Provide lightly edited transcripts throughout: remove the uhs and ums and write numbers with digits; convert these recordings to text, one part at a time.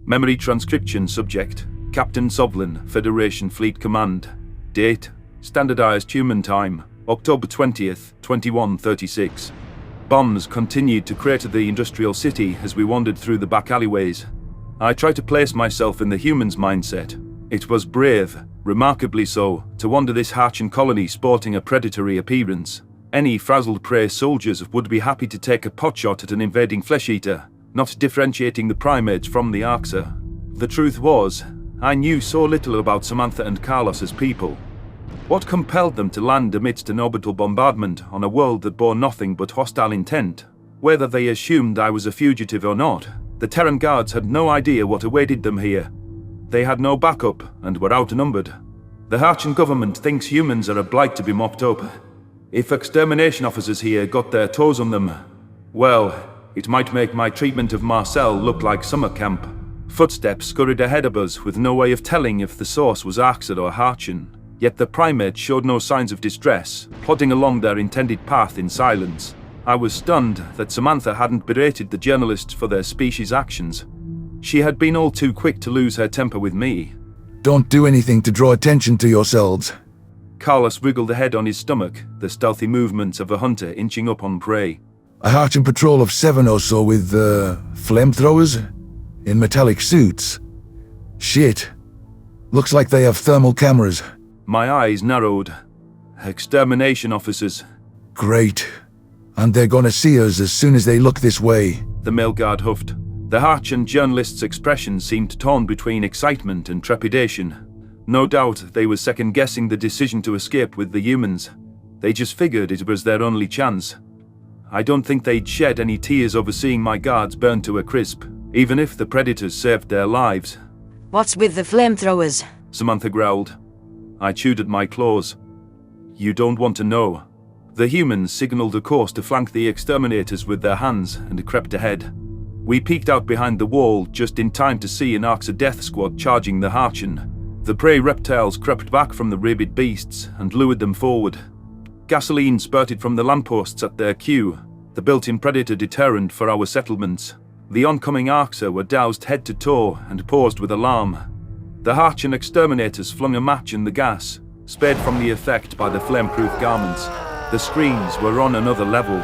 Memory transcription subject, Captain Sovlin, Federation Fleet Command. Date, standardized human time, October 20th, 2136. Bombs continued to crater the industrial city as we wandered through the back alleyways. I tried to place myself in the human's mindset. It was brave, remarkably so, to wander this Harchan colony sporting a predatory appearance. Any frazzled prey soldiers would be happy to take a potshot at an invading flesh-eater, not differentiating the primates from the Arxa. The truth was, I knew so little about Samantha and Carlos's people. What compelled them to land amidst an orbital bombardment on a world that bore nothing but hostile intent? Whether they assumed I was a fugitive or not, the Terran guards had no idea what awaited them here. They had no backup and were outnumbered. The Harchan government thinks humans are a blight to be mopped up. If extermination officers here got their toes on them, well, it might make my treatment of Marcel look like summer camp. Footsteps scurried ahead of us with no way of telling if the source was Arxa or Harchan. Yet the primates showed no signs of distress, plodding along their intended path in silence. I was stunned that Samantha hadn't berated the journalists for their species' actions. She had been all too quick to lose her temper with me. Don't do anything to draw attention to yourselves. Carlos wiggled a head on his stomach, the stealthy movements of a hunter inching up on prey. A Harchan patrol of 7 or so with, flamethrowers? In metallic suits. Shit. Looks like they have thermal cameras. My eyes narrowed. Extermination officers. Great. And they're gonna see us as soon as they look this way. The male guard huffed. The Harchan journalist's expression seemed torn between excitement and trepidation. No doubt they were second-guessing the decision to escape with the humans. They just figured it was their only chance. I don't think they'd shed any tears over seeing my guards burn to a crisp, even if the predators saved their lives. What's with the flamethrowers? Samantha growled. I chewed at my claws. You don't want to know. The humans signaled a course to flank the exterminators with their hands and crept ahead. We peeked out behind the wall just in time to see an Arxa death squad charging the Harchan. The prey reptiles crept back from the rabid beasts and lured them forward. Gasoline spurted from the lampposts at their queue, the built-in predator deterrent for our settlements. The oncoming Arxa were doused head to toe and paused with alarm. The Harchan exterminators flung a match in the gas, spared from the effect by the flame-proof garments. The screams were on another level.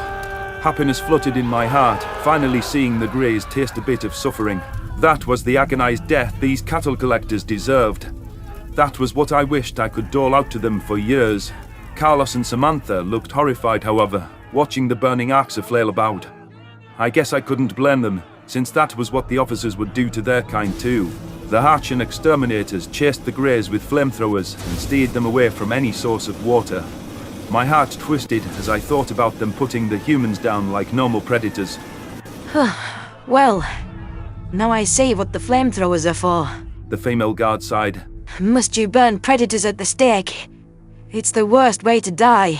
Happiness fluttered in my heart, finally seeing the Greys taste a bit of suffering. That was the agonized death these cattle collectors deserved. That was what I wished I could dole out to them for years. Carlos and Samantha looked horrified, however, watching the burning Arxa flail about. I guess I couldn't blame them, since that was what the officers would do to their kind too. The Harchan exterminators chased the Greys with flamethrowers and steered them away from any source of water. My heart twisted as I thought about them putting the humans down like normal predators. Well, now I see what the flamethrowers are for. The female guard sighed. Must you burn predators at the stake? It's the worst way to die.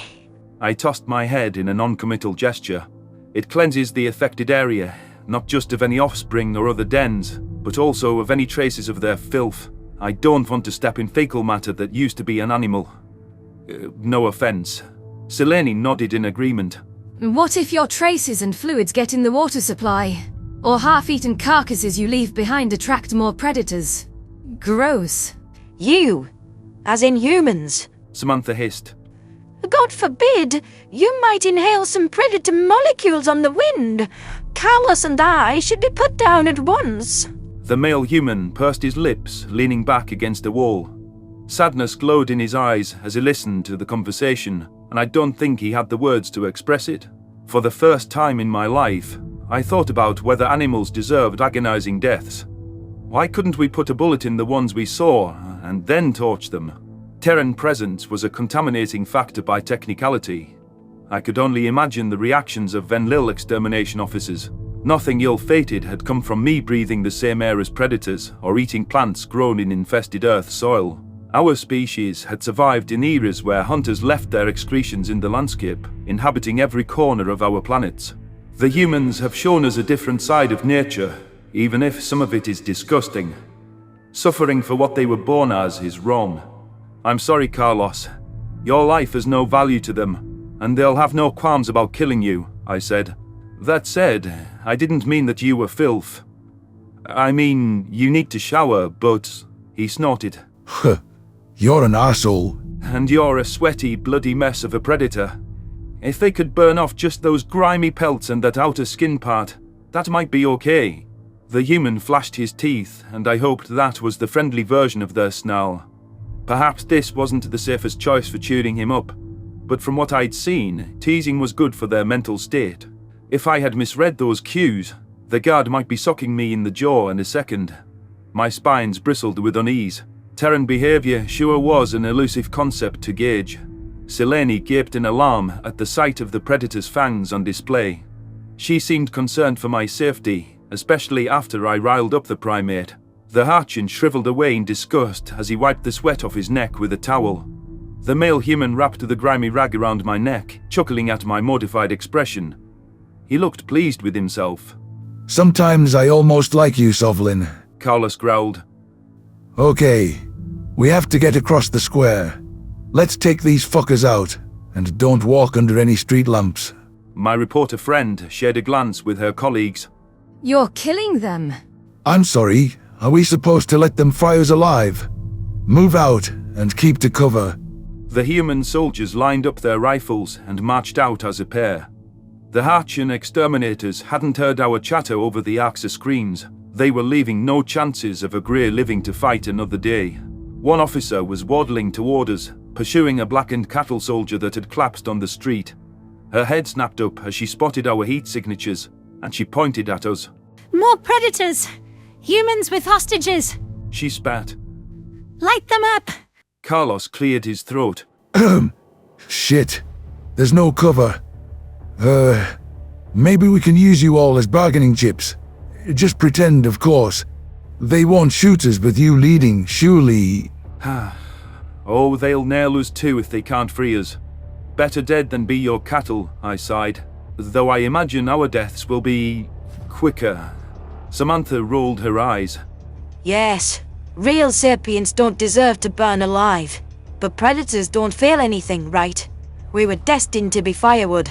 I tossed my head in a non-committal gesture. It cleanses the affected area, not just of any offspring or other dens, but also of any traces of their filth. I don't want to step in fecal matter that used to be an animal. No offense. Selene nodded in agreement. What if your traces and fluids get in the water supply? Or half-eaten carcasses you leave behind attract more predators? Gross. You, as in humans. Samantha hissed. God forbid, you might inhale some predator molecules on the wind. Carlos and I should be put down at once. The male human pursed his lips, leaning back against a wall. Sadness glowed in his eyes as he listened to the conversation, and I don't think he had the words to express it. For the first time in my life, I thought about whether animals deserved agonizing deaths. Why couldn't we put a bullet in the ones we saw, and then torch them? Terran presence was a contaminating factor by technicality. I could only imagine the reactions of Venlil extermination officers. Nothing ill-fated had come from me breathing the same air as predators, or eating plants grown in infested Earth soil. Our species had survived in eras where hunters left their excretions in the landscape, inhabiting every corner of our planets. The humans have shown us a different side of nature, even if some of it is disgusting. Suffering for what they were born as is wrong. I'm sorry, Carlos. Your life has no value to them, and they'll have no qualms about killing you, I said. That said, I didn't mean that you were filth. I mean, you need to shower, but... He snorted. Huh. You're an asshole. And you're a sweaty, bloody mess of a predator. If they could burn off just those grimy pelts and that outer skin part, that might be okay. The human flashed his teeth, and I hoped that was the friendly version of their snarl. Perhaps this wasn't the safest choice for cheering him up, but from what I'd seen, teasing was good for their mental state. If I had misread those cues, the guard might be socking me in the jaw in a second. My spines bristled with unease. Terran behavior sure was an elusive concept to gauge. Selene gaped in alarm at the sight of the predator's fangs on display. She seemed concerned for my safety, especially after I riled up the primate. The Harchin shriveled away in disgust as he wiped the sweat off his neck with a towel. The male human wrapped the grimy rag around my neck, chuckling at my mortified expression. He looked pleased with himself. Sometimes I almost like you, Sovlin. Carlos growled. Okay, we have to get across the square. Let's take these fuckers out, and don't walk under any street lamps. My reporter friend shared a glance with her colleagues. You're killing them. I'm sorry, are we supposed to let them fry us alive? Move out and keep to cover. The human soldiers lined up their rifles and marched out as a pair. The Harchin exterminators hadn't heard our chatter over the AXA screens. They were leaving no chances of a grey living to fight another day. One officer was waddling toward us, pursuing a blackened cattle soldier that had collapsed on the street. Her head snapped up as she spotted our heat signatures, and she pointed at us. More predators! Humans with hostages! She spat. Light them up! Carlos cleared his throat. Shit. There's no cover. Maybe we can use you all as bargaining chips. Just pretend, of course. They won't shoot us with you leading, surely. Oh, they'll nail us too if they can't free us. Better dead than be your cattle, I sighed. Though I imagine our deaths will be... quicker. Samantha rolled her eyes. Yes, real sapiens don't deserve to burn alive. But predators don't feel anything, right? We were destined to be firewood.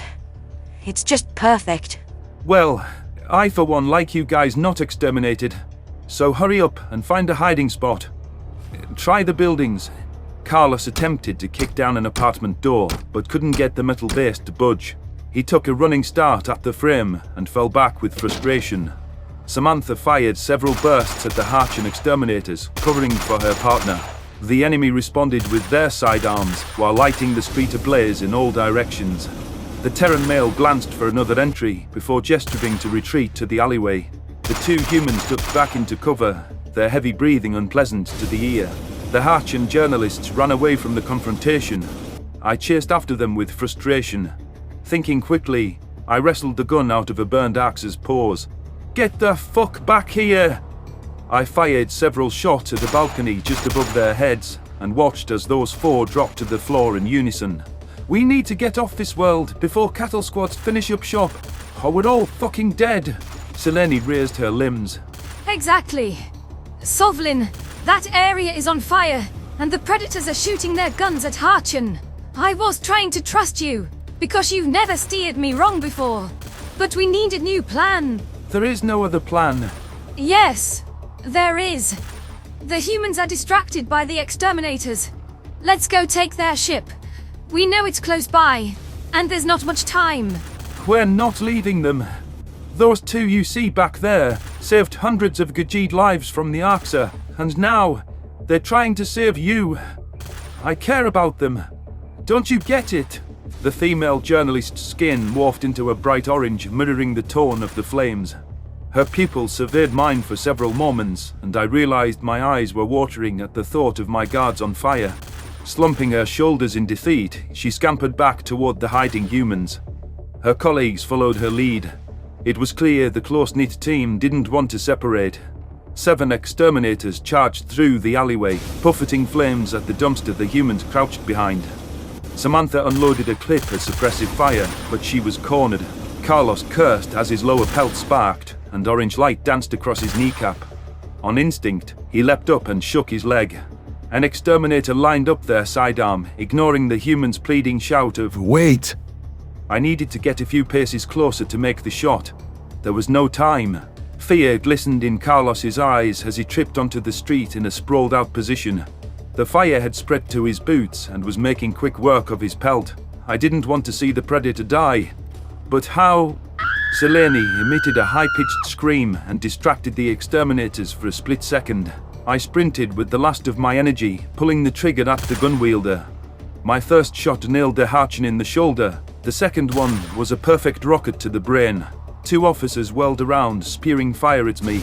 It's just perfect. Well, I for one like you guys not exterminated. So hurry up and find a hiding spot. Try the buildings. Carlos attempted to kick down an apartment door, but couldn't get the metal base to budge. He took a running start at the frame and fell back with frustration. Samantha fired several bursts at the Harchin exterminators, covering for her partner. The enemy responded with their sidearms while lighting the street ablaze in all directions. The Terran male glanced for another entry before gesturing to retreat to the alleyway. The two humans ducked back into cover, their heavy breathing unpleasant to the ear. The Harchin journalists ran away from the confrontation. I chased after them with frustration. Thinking quickly, I wrestled the gun out of a burned axe's paws. Get the fuck back here! I fired several shots at the balcony just above their heads and watched as those four dropped to the floor in unison. We need to get off this world before cattle squads finish up shop, or we're all fucking dead. Selene raised her limbs. Exactly. Sovlin, that area is on fire, and the predators are shooting their guns at Harchin. I was trying to trust you, because you've never steered me wrong before. But we need a new plan. There is no other plan. Yes, there is. The humans are distracted by the exterminators. Let's go take their ship. We know it's close by, and there's not much time. We're not leaving them. Those two you see back there saved hundreds of Gajid lives from the Arxa, and now they're trying to save you. I care about them. Don't you get it? The female journalist's skin morphed into a bright orange, mirroring the tone of the flames. Her pupils surveyed mine for several moments, and I realized my eyes were watering at the thought of my guards on fire. Slumping her shoulders in defeat, she scampered back toward the hiding humans. Her colleagues followed her lead. It was clear the close-knit team didn't want to separate. 7 exterminators charged through the alleyway, buffeting flames at the dumpster the humans crouched behind. Samantha unloaded a clip of suppressive fire, but she was cornered. Carlos cursed as his lower pelt sparked, and orange light danced across his kneecap. On instinct, he leapt up and shook his leg. An exterminator lined up their sidearm, ignoring the human's pleading shout of, Wait! I needed to get a few paces closer to make the shot. There was no time. Fear glistened in Carlos's eyes as he tripped onto the street in a sprawled-out position. The fire had spread to his boots and was making quick work of his pelt. I didn't want to see the predator die. But how? Selene emitted a high-pitched scream and distracted the exterminators for a split second. I sprinted with the last of my energy, pulling the trigger at the gun wielder. My first shot nailed the Harchin in the shoulder. The second one was a perfect rocket to the brain. 2 officers whirled around, spewing fire at me.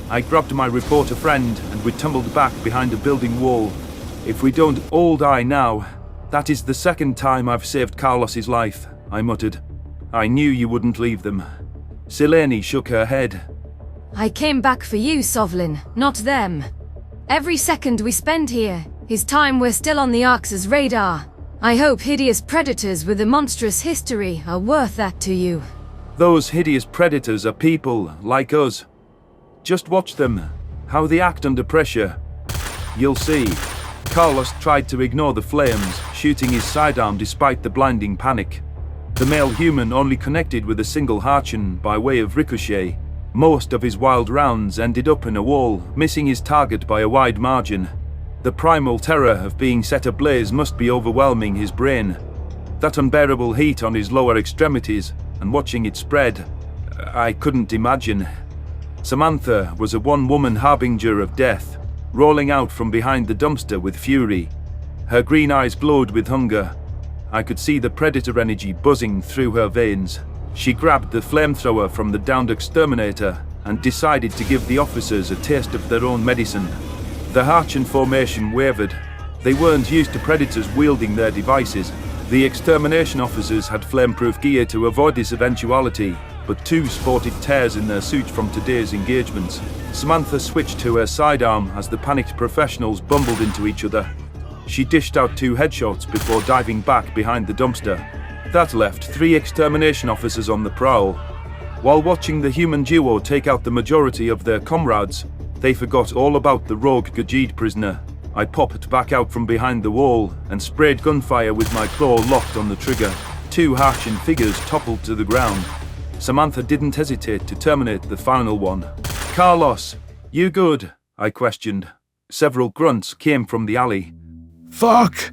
I grabbed my reporter friend and we tumbled back behind a building wall. If we don't all die now, that is the second time I've saved Carlos's life, I muttered. I knew you wouldn't leave them. Selene shook her head. I came back for you, Sovlin, not them. Every second we spend here is time we're still on the Arx's radar. I hope hideous predators with a monstrous history are worth that to you. Those hideous predators are people like us. Just watch them, how they act under pressure. You'll see. Carlos tried to ignore the flames, shooting his sidearm despite the blinding panic. The male human only connected with a single Harchin by way of ricochet. Most of his wild rounds ended up in a wall, missing his target by a wide margin. The primal terror of being set ablaze must be overwhelming his brain. That unbearable heat on his lower extremities, and watching it spread, I couldn't imagine. Samantha was a one-woman harbinger of death, rolling out from behind the dumpster with fury. Her green eyes glowed with hunger. I could see the predator energy buzzing through her veins. She grabbed the flamethrower from the downed exterminator and decided to give the officers a taste of their own medicine. The Harchin formation wavered. They weren't used to predators wielding their devices. The extermination officers had flameproof gear to avoid this eventuality, but 2 sported tears in their suits from today's engagements. Samantha switched to her sidearm as the panicked professionals bumbled into each other. She dished out 2 headshots before diving back behind the dumpster. That left 3 extermination officers on the prowl. While watching the human duo take out the majority of their comrades, they forgot all about the rogue Gajid prisoner. I popped back out from behind the wall and sprayed gunfire with my claw locked on the trigger. 2 Harchin figures toppled to the ground. Samantha didn't hesitate to terminate the final one. Carlos, you good? I questioned. Several grunts came from the alley. Fuck!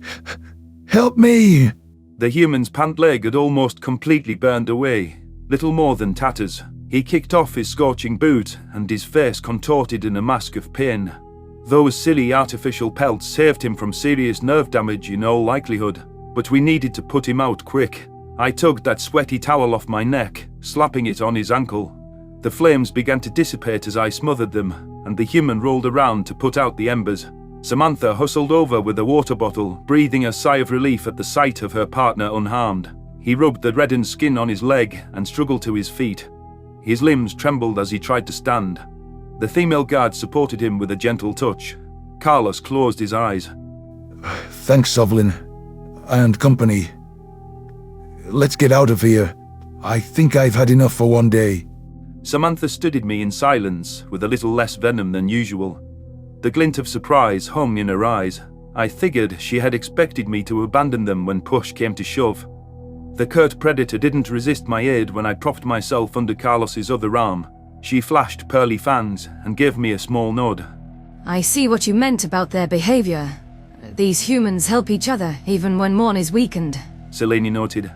Help me! The human's pant leg had almost completely burned away, little more than tatters. He kicked off his scorching boot and his face contorted in a mask of pain. Those silly artificial pelts saved him from serious nerve damage in all likelihood, but we needed to put him out quick. I tugged that sweaty towel off my neck, slapping it on his ankle. The flames began to dissipate as I smothered them, and the human rolled around to put out the embers. Samantha hustled over with a water bottle, breathing a sigh of relief at the sight of her partner unharmed. He rubbed the reddened skin on his leg and struggled to his feet. His limbs trembled as he tried to stand. The female guard supported him with a gentle touch. Carlos closed his eyes. Thanks, Sovlin. And company. Let's get out of here. I think I've had enough for one day. Samantha studied me in silence, with a little less venom than usual. The glint of surprise hung in her eyes. I figured she had expected me to abandon them when push came to shove. The curt predator didn't resist my aid when I propped myself under Carlos's other arm. She flashed pearly fangs and gave me a small nod. I see what you meant about their behavior. These humans help each other even when one is weakened. Selene noted.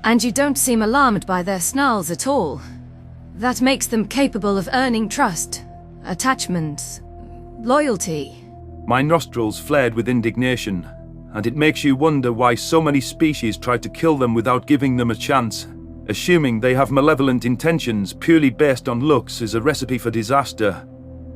And you don't seem alarmed by their snarls at all. That makes them capable of earning trust, attachment, loyalty. My nostrils flared with indignation, and it makes you wonder why so many species try to kill them without giving them a chance. Assuming they have malevolent intentions purely based on looks is a recipe for disaster.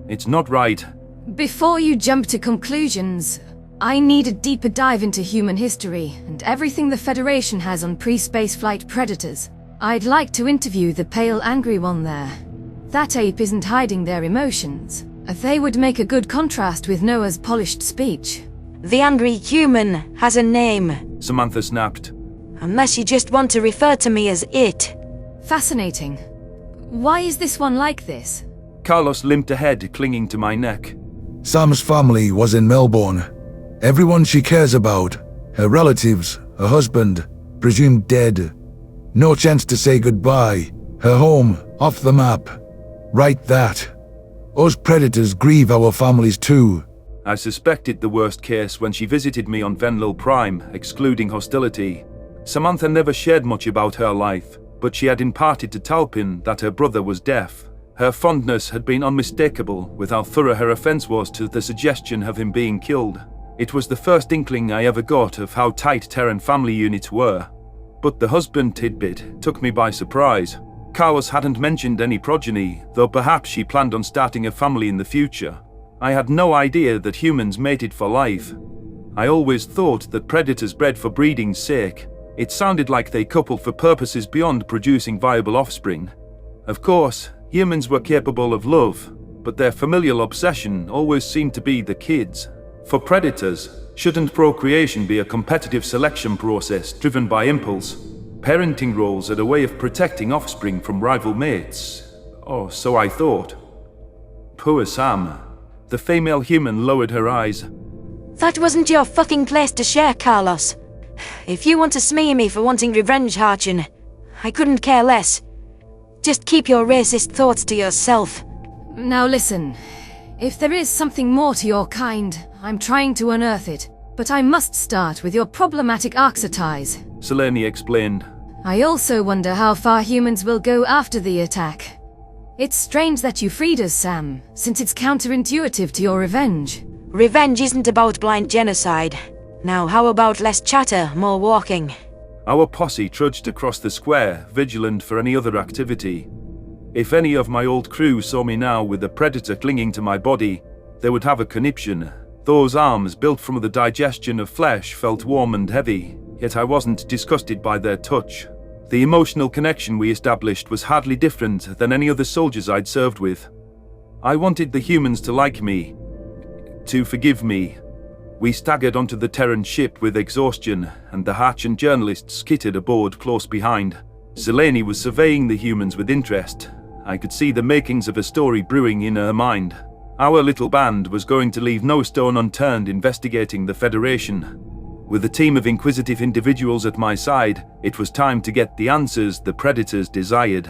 It's not right. Before you jump to conclusions, I need a deeper dive into human history and everything the Federation has on pre-spaceflight predators. I'd like to interview the pale angry one there. That ape isn't hiding their emotions. They would make a good contrast with Noah's polished speech. The angry human has a name. Samantha snapped. Unless you just want to refer to me as it. Fascinating. Why is this one like this? Carlos limped ahead, clinging to my neck. Sam's family was in Melbourne. Everyone she cares about, her relatives, her husband, presumed dead. No chance to say goodbye. Her home, off the map. Right that. Us predators grieve our families too. I suspected the worst case when she visited me on Venlil Prime, excluding hostility. Samantha never shared much about her life, but she had imparted to Talpin that her brother was deaf. Her fondness had been unmistakable with how thorough her offense was to the suggestion of him being killed. It was the first inkling I ever got of how tight Terran family units were. But the husband tidbit took me by surprise. Carlos hadn't mentioned any progeny, though perhaps she planned on starting a family in the future. I had no idea that humans mated for life. I always thought that predators bred for breeding's sake. It sounded like they coupled for purposes beyond producing viable offspring. Of course, humans were capable of love, but their familial obsession always seemed to be the kids. For predators, shouldn't procreation be a competitive selection process driven by impulse? Parenting roles are a way of protecting offspring from rival mates. Or so I thought. Poor Sam. The female human lowered her eyes. That wasn't your fucking place to share, Carlos. If you want to smear me for wanting revenge, Harchin, I couldn't care less. Just keep your racist thoughts to yourself. Now listen. If there is something more to your kind, I'm trying to unearth it. But I must start with your problematic archetypes. Selene explained. I also wonder how far humans will go after the attack. It's strange that you freed us, Sam, since it's counterintuitive to your revenge. Revenge isn't about blind genocide. Now how about less chatter, more walking? Our posse trudged across the square, vigilant for any other activity. If any of my old crew saw me now with a predator clinging to my body, they would have a conniption. Those arms, built from the digestion of flesh, felt warm and heavy, yet I wasn't disgusted by their touch. The emotional connection we established was hardly different than any other soldiers I'd served with. I wanted the humans to like me, to forgive me. We staggered onto the Terran ship with exhaustion, and the Harchin journalists skittered aboard close behind. Selene was surveying the humans with interest. I could see the makings of a story brewing in her mind. Our little band was going to leave no stone unturned investigating the Federation. With a team of inquisitive individuals at my side, it was time to get the answers the predators desired.